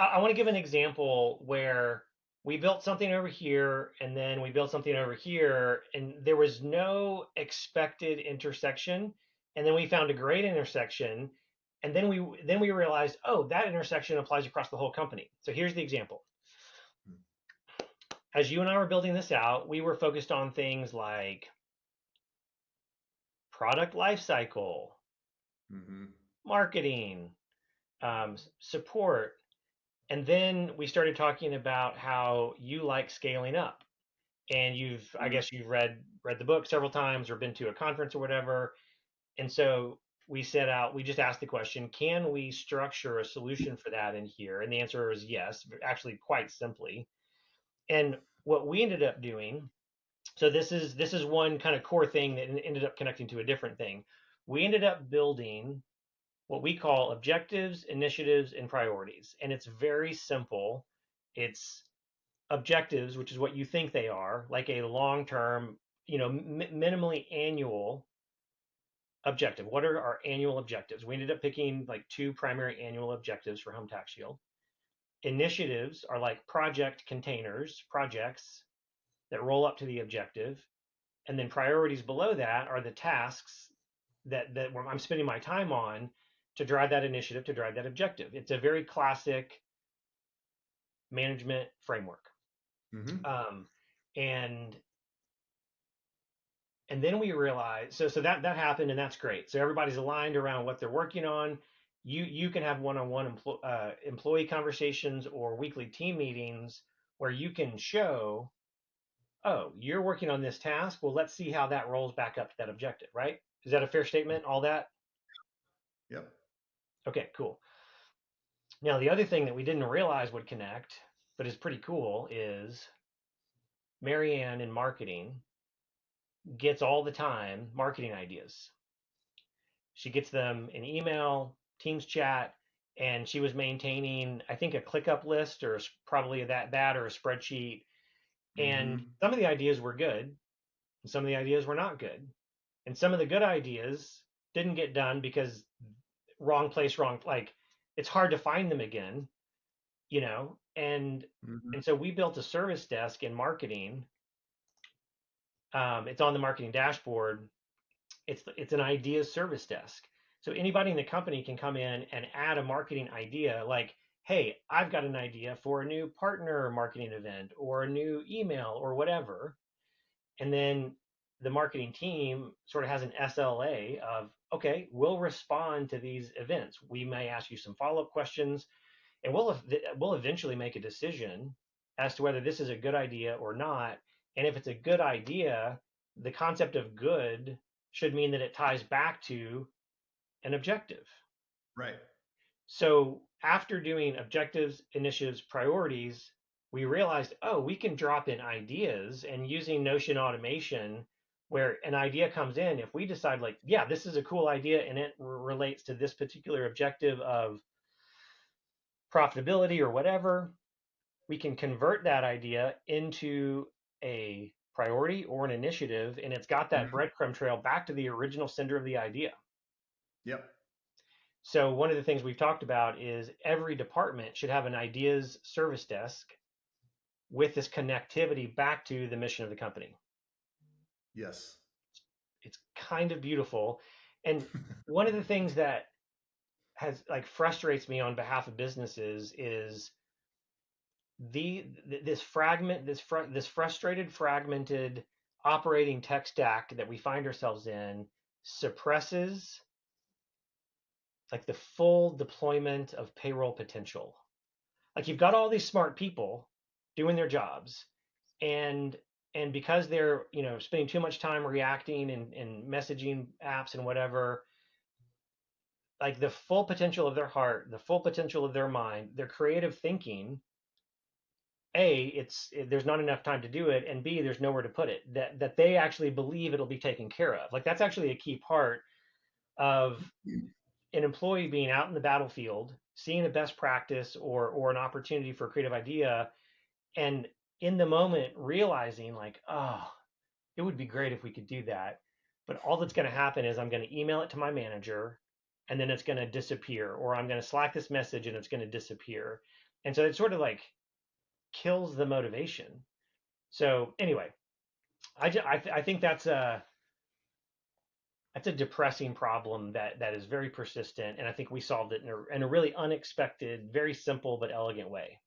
I want to give an example where we built something over here and then we built something over here and there was no expected intersection. And then we found a great intersection. And then we realized, oh, that intersection applies across the whole company. So here's the example. As you and I were building this out, we were focused on things like product lifecycle, Mm-hmm. marketing, support. And then we started talking about how you like scaling up. And I guess you've read the book several times or been to a conference or whatever. And so we just asked the question, can we structure a solution for that in here? And the answer is yes, actually quite simply. And what we ended up doing, so this is one kind of core thing that ended up connecting to a different thing. We ended up building what we call objectives, initiatives, and priorities. And it's very simple. It's objectives, which is what you think they are, like a long term, minimally annual objective. What are our annual objectives? We ended up picking like two primary annual objectives for Home Tax Shield. Initiatives are like project containers, projects that roll up to the objective. And then priorities below that are the tasks that I'm spending my time on to drive that initiative, to drive that objective. It's a very classic management framework. Mm-hmm. Um, and and then we realized, so that happened, and that's great. So everybody's aligned around what they're working on. You can have one-on-one employee conversations or weekly team meetings where you can show, oh, you're working on this task. Well, let's see how that rolls back up to that objective, right? Is that a fair statement? All that? Yep. Okay, cool. Now, the other thing that we didn't realize would connect, but is pretty cool, is Marianne in marketing gets all the time marketing ideas. She gets them in email, Teams chat, and she was maintaining, I think, a ClickUp list or probably that or a spreadsheet. And Mm-hmm. some of the ideas were good, and some of the ideas were not good. And some of the good ideas didn't get done because wrong place, wrong, like it's hard to find them again, Mm-hmm. and so we built a service desk in marketing. It's on the marketing dashboard. It's an ideas service desk. So anybody in the company can come in and add a marketing idea like, hey, I've got an idea for a new partner marketing event or a new email or whatever. And then the marketing team sort of has an SLA of, okay, we'll respond to these events. We may ask you some follow-up questions and we'll eventually make a decision as to whether this is a good idea or not. And if it's a good idea, the concept of good should mean that it ties back to an objective. Right. So after doing objectives, initiatives, priorities, we realized, oh, we can drop in ideas and using Notion automation where an idea comes in, if we decide like, yeah, this is a cool idea and it relates to this particular objective of profitability or whatever, we can convert that idea into a priority or an initiative, and it's got that Mm-hmm. breadcrumb trail back to the original sender of the idea. Yep. So, one of the things we've talked about is every department should have an ideas service desk with this connectivity back to the mission of the company. Yes. It's kind of beautiful. And one of the things that has like frustrates me on behalf of businesses is this fragment this frustrated fragmented operating tech stack that we find ourselves in suppresses like the full deployment of payroll potential. Like you've got all these smart people doing their jobs, and because they're spending too much time reacting and messaging apps and whatever, like the full potential of their heart, the full potential of their mind, their creative thinking, there's not enough time to do it, and B, there's nowhere to put it that they actually believe it'll be taken care of. Like that's actually a key part of an employee being out in the battlefield, seeing a best practice or an opportunity for a creative idea, and in the moment realizing like, oh, it would be great if we could do that, but all that's going to happen is I'm going to email it to my manager and then it's going to disappear, or I'm going to Slack this message and it's going to disappear. And so it sort of like kills the motivation. So anyway, I think that's a depressing problem that is very persistent, and I think we solved it in a really unexpected, very simple but elegant way.